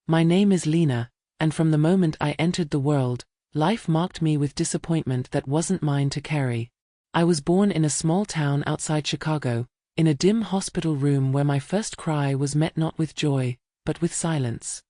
My name is Lena, and from the moment I entered the world, life marked me with disappointment that wasn't mine to carry. I was born in a small town outside Chicago, in a dim hospital room where my first cry was met not with joy, but with silence.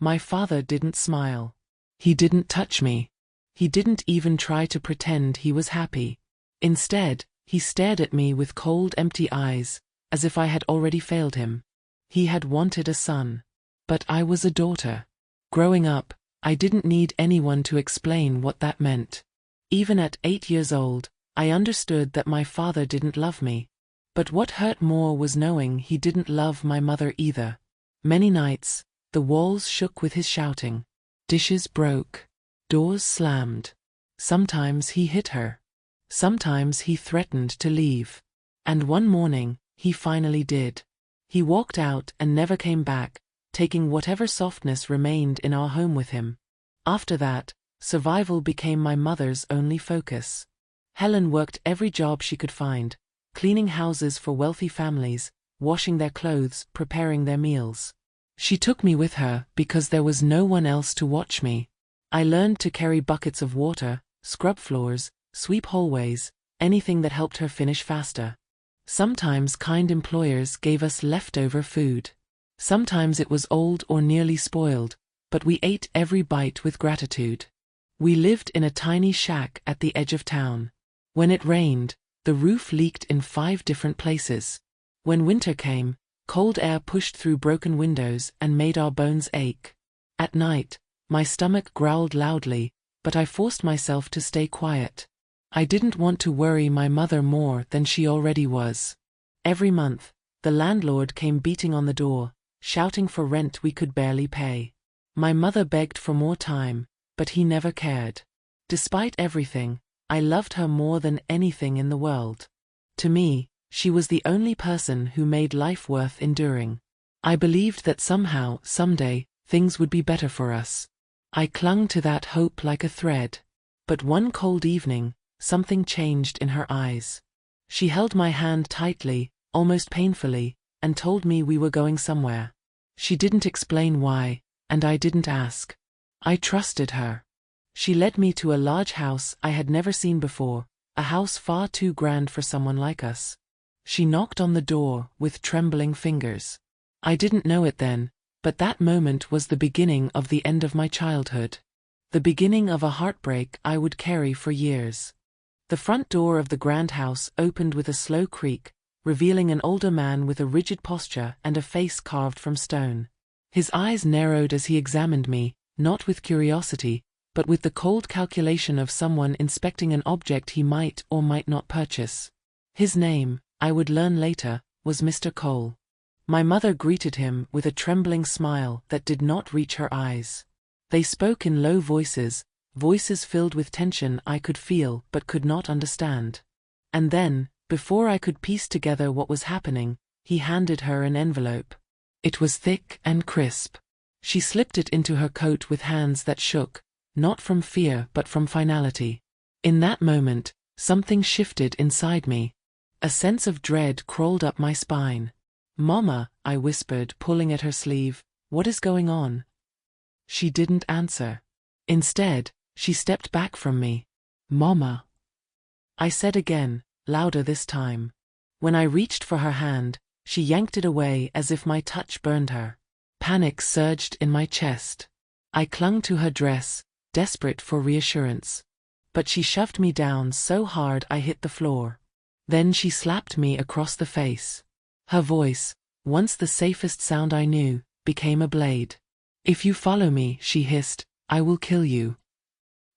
My father didn't smile. He didn't touch me. He didn't even try to pretend he was happy. Instead, he stared at me with cold, empty eyes, as if I had already failed him. He had wanted a son. But I was a daughter. Growing up, I didn't need anyone to explain what that meant. Even at 8 years old, I understood that my father didn't love me. But what hurt more was knowing he didn't love my mother either. Many nights, the walls shook with his shouting. Dishes broke. Doors slammed. Sometimes he hit her. Sometimes he threatened to leave. And one morning, he finally did. He walked out and never came back, taking whatever softness remained in our home with him. After that, survival became my mother's only focus. Helen worked every job she could find, cleaning houses for wealthy families, washing their clothes, preparing their meals. She took me with her because there was no one else to watch me. I learned to carry buckets of water, scrub floors, sweep hallways, anything that helped her finish faster. Sometimes kind employers gave us leftover food. Sometimes it was old or nearly spoiled, but we ate every bite with gratitude. We lived in a tiny shack at the edge of town. When it rained, the roof leaked in 5 different places. When winter came, cold air pushed through broken windows and made our bones ache. At night, my stomach growled loudly, but I forced myself to stay quiet. I didn't want to worry my mother more than she already was. Every month, the landlord came beating on the door, shouting for rent we could barely pay. My mother begged for more time, but he never cared. Despite everything, I loved her more than anything in the world. To me, she was the only person who made life worth enduring. I believed that somehow, someday, things would be better for us. I clung to that hope like a thread. But one cold evening, something changed in her eyes. She held my hand tightly, almost painfully, and told me we were going somewhere. She didn't explain why, and I didn't ask. I trusted her. She led me to a large house I had never seen before, a house far too grand for someone like us. She knocked on the door with trembling fingers. I didn't know it then, but that moment was the beginning of the end of my childhood. The beginning of a heartbreak I would carry for years. The front door of the grand house opened with a slow creak, revealing an older man with a rigid posture and a face carved from stone. His eyes narrowed as he examined me, not with curiosity, but with the cold calculation of someone inspecting an object he might or might not purchase. His name, I would learn later, was Mr. Cole. My mother greeted him with a trembling smile that did not reach her eyes. They spoke in low voices, voices filled with tension I could feel but could not understand. And then, before I could piece together what was happening, he handed her an envelope. It was thick and crisp. She slipped it into her coat with hands that shook, not from fear but from finality. In that moment, something shifted inside me. A sense of dread crawled up my spine. "Mama," I whispered, pulling at her sleeve, "what is going on?" She didn't answer. Instead, she stepped back from me. "Mama," I said again, louder this time. When I reached for her hand, she yanked it away as if my touch burned her. Panic surged in my chest. I clung to her dress, desperate for reassurance. But she shoved me down so hard I hit the floor. Then she slapped me across the face. Her voice, once the safest sound I knew, became a blade. "If you follow me," she hissed, "I will kill you."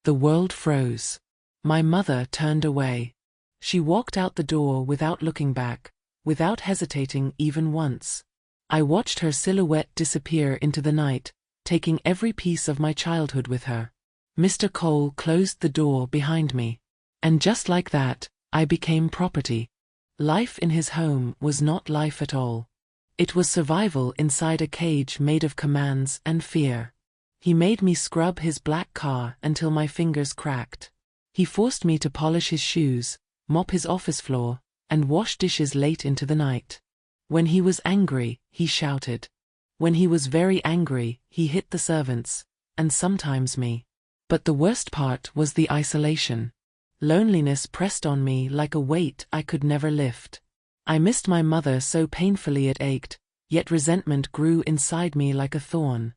The world froze. My mother turned away. She walked out the door without looking back, without hesitating even once. I watched her silhouette disappear into the night, taking every piece of my childhood with her. Mr. Cole closed the door behind me. And just like that, I became property. Life in his home was not life at all. It was survival inside a cage made of commands and fear. He made me scrub his black car until my fingers cracked. He forced me to polish his shoes, mop his office floor, and wash dishes late into the night. When he was angry, he shouted. When he was very angry, he hit the servants, and sometimes me. But the worst part was the isolation. Loneliness pressed on me like a weight I could never lift. I missed my mother so painfully it ached, yet resentment grew inside me like a thorn.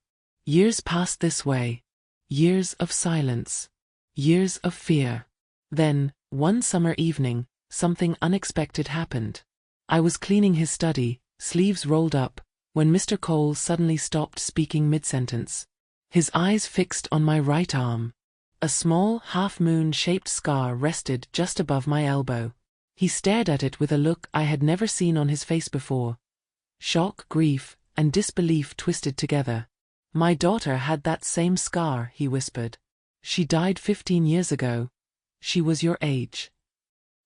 Years passed this way. Years of silence. Years of fear. Then, one summer evening, something unexpected happened. I was cleaning his study, sleeves rolled up, when Mr. Cole suddenly stopped speaking mid-sentence. His eyes fixed on my right arm. A small, half-moon-shaped scar rested just above my elbow. He stared at it with a look I had never seen on his face before. Shock, grief, and disbelief twisted together. "My daughter had that same scar," he whispered. "She died 15 years ago. She was your age."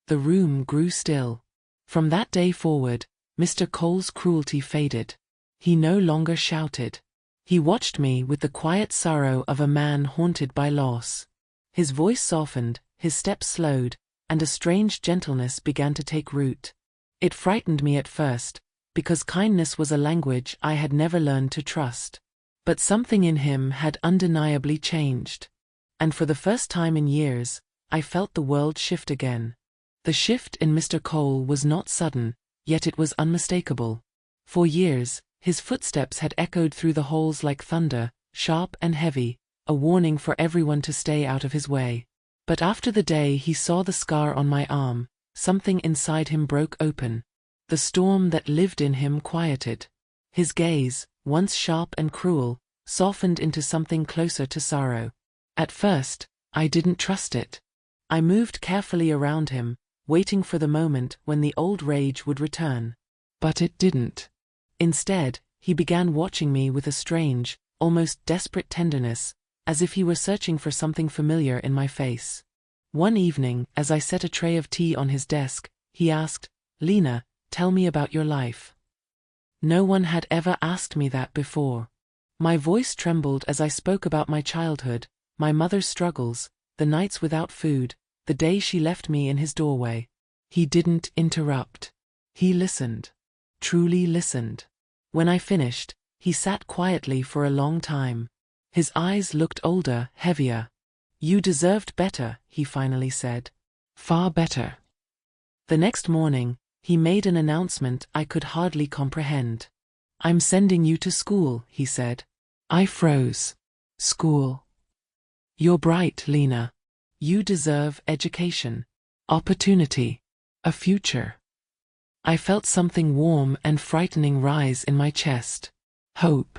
The room grew still. From that day forward, Mr. Cole's cruelty faded. He no longer shouted. He watched me with the quiet sorrow of a man haunted by loss. His voice softened, his steps slowed, and a strange gentleness began to take root. It frightened me at first, because kindness was a language I had never learned to trust. But something in him had undeniably changed. And for the first time in years, I felt the world shift again. The shift in Mr. Cole was not sudden, yet it was unmistakable. For years, his footsteps had echoed through the halls like thunder, sharp and heavy, a warning for everyone to stay out of his way. But after the day he saw the scar on my arm, something inside him broke open. The storm that lived in him quieted. His gaze, once sharp and cruel, softened into something closer to sorrow. At first, I didn't trust it. I moved carefully around him, waiting for the moment when the old rage would return. But it didn't. Instead, he began watching me with a strange, almost desperate tenderness, as if he were searching for something familiar in my face. One evening, as I set a tray of tea on his desk, he asked, "Lena, tell me about your life." No one had ever asked me that before. My voice trembled as I spoke about my childhood, my mother's struggles, the nights without food, the day she left me in his doorway. He didn't interrupt. He listened. Truly listened. When I finished, he sat quietly for a long time. His eyes looked older, heavier. "You deserved better," he finally said. "Far better." The next morning, he made an announcement I could hardly comprehend. "I'm sending you to school," he said. I froze. "School? You're bright, Lena. You deserve education, opportunity, a future." I felt something warm and frightening rise in my chest. Hope.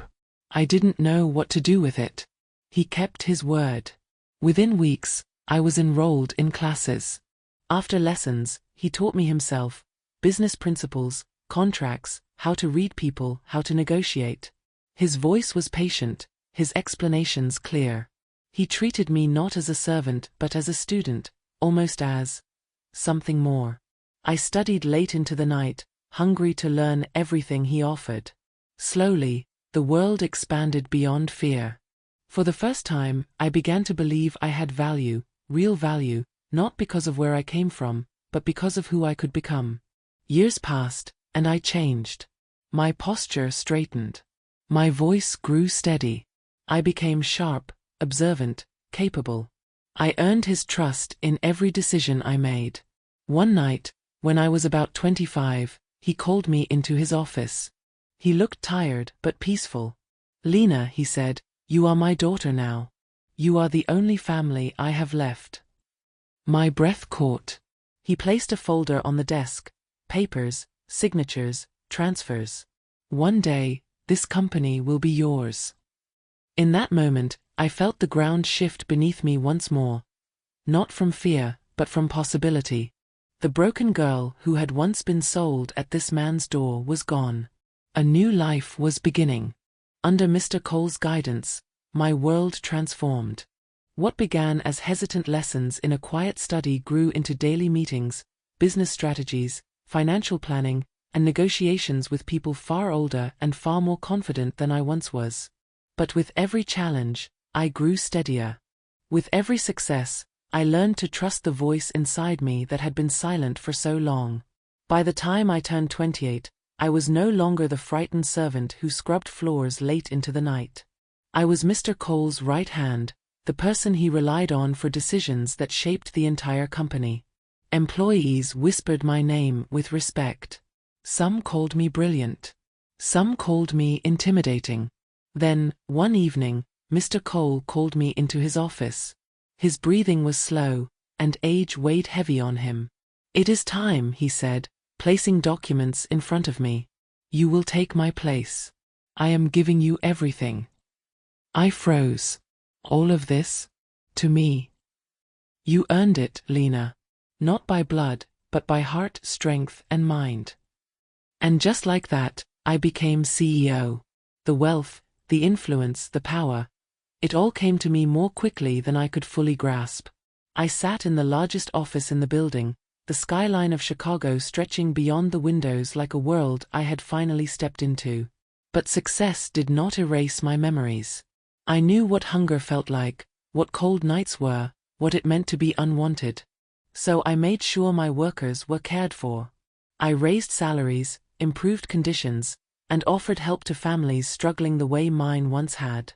I didn't know what to do with it. He kept his word. Within weeks, I was enrolled in classes. After lessons, he taught me himself, business principles, contracts, how to read people, how to negotiate. His voice was patient, his explanations clear. He treated me not as a servant but as a student, almost as something more. I studied late into the night, hungry to learn everything he offered. Slowly, the world expanded beyond fear. For the first time, I began to believe I had value, real value, not because of where I came from, but because of who I could become. Years passed, and I changed. My posture straightened. My voice grew steady. I became sharp, observant, capable. I earned his trust in every decision I made. One night, when I was about 25, he called me into his office. He looked tired but peaceful. "Lena," he said, "you are my daughter now. You are the only family I have left." My breath caught. He placed a folder on the desk. Papers, signatures, transfers. "One day, this company will be yours." In that moment, I felt the ground shift beneath me once more. Not from fear, but from possibility. The broken girl who had once been sold at this man's door was gone. A new life was beginning. Under Mr. Cole's guidance, my world transformed. What began as hesitant lessons in a quiet study grew into daily meetings, business strategies, financial planning, and negotiations with people far older and far more confident than I once was. But with every challenge, I grew steadier. With every success, I learned to trust the voice inside me that had been silent for so long. By the time I turned 28, I was no longer the frightened servant who scrubbed floors late into the night. I was Mr. Cole's right hand, the person he relied on for decisions that shaped the entire company. Employees whispered my name with respect. Some called me brilliant. Some called me intimidating. Then, one evening, Mr. Cole called me into his office. His breathing was slow, and age weighed heavy on him. "It is time," he said, placing documents in front of me. "You will take my place. I am giving you everything." I froze. "All of this? To me?" "You earned it, Lena. Not by blood, but by heart, strength, and mind." And just like that, I became CEO. The wealth, the influence, the power, it all came to me more quickly than I could fully grasp. I sat in the largest office in the building, the skyline of Chicago stretching beyond the windows like a world I had finally stepped into. But success did not erase my memories. I knew what hunger felt like, what cold nights were, what it meant to be unwanted. So I made sure my workers were cared for. I raised salaries, improved conditions, and offered help to families struggling the way mine once had.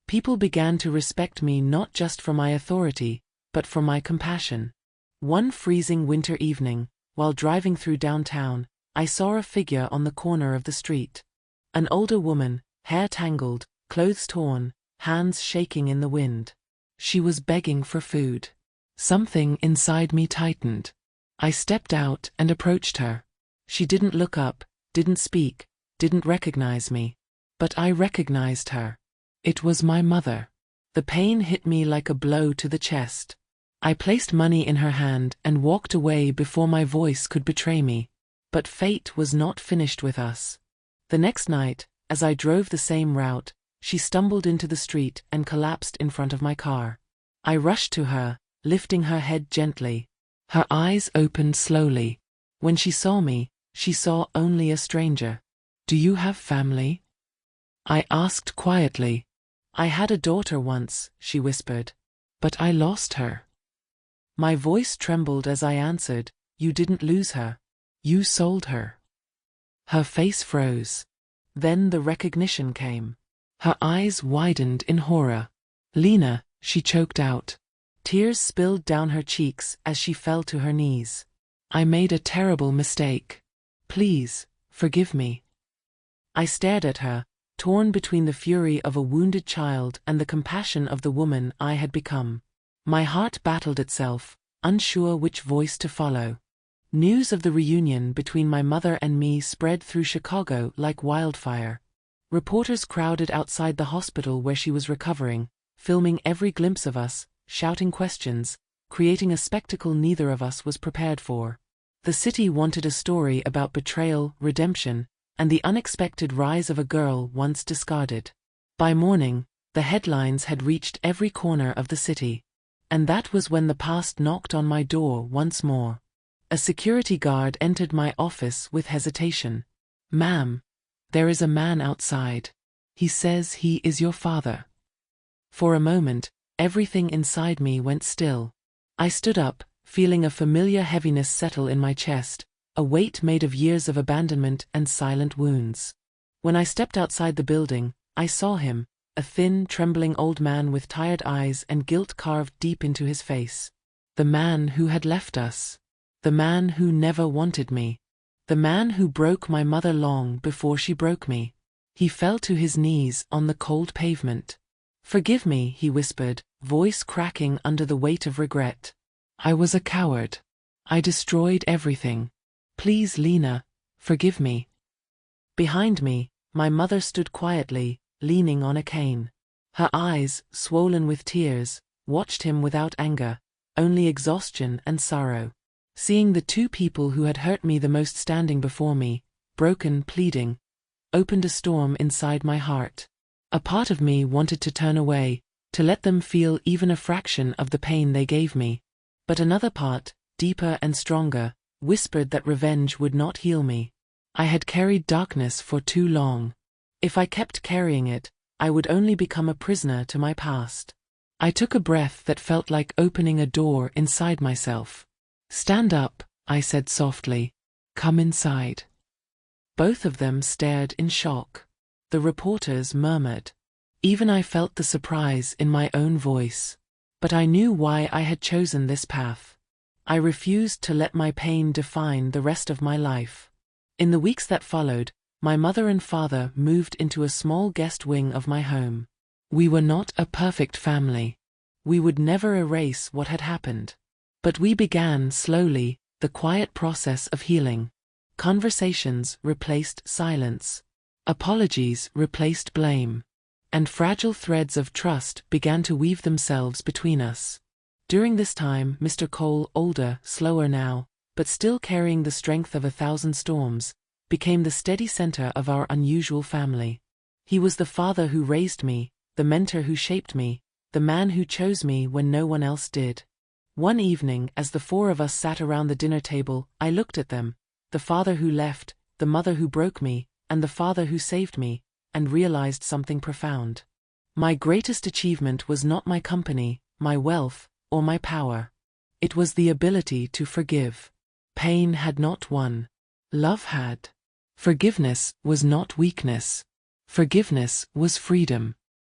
People began to respect me not just for my authority, but for my compassion. One freezing winter evening, while driving through downtown, I saw a figure on the corner of the street. An older woman, hair tangled, clothes torn, hands shaking in the wind. She was begging for food. Something inside me tightened. I stepped out and approached her. She didn't look up, didn't speak, didn't recognize me. But I recognized her. It was my mother. The pain hit me like a blow to the chest. I placed money in her hand and walked away before my voice could betray me. But fate was not finished with us. The next night, as I drove the same route, she stumbled into the street and collapsed in front of my car. I rushed to her, lifting her head gently. Her eyes opened slowly. When she saw me, she saw only a stranger. "Do you have family?" I asked quietly. "I had a daughter once," she whispered. "But I lost her." My voice trembled as I answered, "You didn't lose her. You sold her." Her face froze. Then the recognition came. Her eyes widened in horror. "Lena," she choked out. Tears spilled down her cheeks as she fell to her knees. "I made a terrible mistake. Please, forgive me." I stared at her, torn between the fury of a wounded child and the compassion of the woman I had become. My heart battled itself, unsure which voice to follow. News of the reunion between my mother and me spread through Chicago like wildfire. Reporters crowded outside the hospital where she was recovering, filming every glimpse of us, shouting questions, creating a spectacle neither of us was prepared for. The city wanted a story about betrayal, redemption, and the unexpected rise of a girl once discarded. By morning, the headlines had reached every corner of the city. And that was when the past knocked on my door once more. A security guard entered my office with hesitation. "Ma'am, there is a man outside. He says he is your father." For a moment, everything inside me went still. I stood up, feeling a familiar heaviness settle in my chest, a weight made of years of abandonment and silent wounds. When I stepped outside the building, I saw him, a thin, trembling old man with tired eyes and guilt carved deep into his face. The man who had left us. The man who never wanted me. The man who broke my mother long before she broke me. He fell to his knees on the cold pavement. "Forgive me," he whispered, voice cracking under the weight of regret. "I was a coward. I destroyed everything. Please, Lena, forgive me." Behind me, my mother stood quietly, leaning on a cane. Her eyes, swollen with tears, watched him without anger, only exhaustion and sorrow. Seeing the two people who had hurt me the most standing before me, broken, pleading, opened a storm inside my heart. A part of me wanted to turn away, to let them feel even a fraction of the pain they gave me. But another part, deeper and stronger, whispered that revenge would not heal me. I had carried darkness for too long. If I kept carrying it, I would only become a prisoner to my past. I took a breath that felt like opening a door inside myself. "Stand up," I said softly. "Come inside." Both of them stared in shock. The reporters murmured. Even I felt the surprise in my own voice. But I knew why I had chosen this path. I refused to let my pain define the rest of my life. In the weeks that followed, my mother and father moved into a small guest wing of my home. We were not a perfect family. We would never erase what had happened. But we began slowly, the quiet process of healing. Conversations replaced silence. Apologies replaced blame. And fragile threads of trust began to weave themselves between us. During this time, Mr. Cole, older, slower now, but still carrying the strength of 1,000 storms, became the steady center of our unusual family. He was the father who raised me, the mentor who shaped me, the man who chose me when no one else did. One evening, as the four of us sat around the dinner table, I looked at them, the father who left, the mother who broke me, and the father who saved me, and realized something profound. My greatest achievement was not my company, my wealth, or my power. It was the ability to forgive. Pain had not won. Love had. Forgiveness was not weakness. Forgiveness was freedom.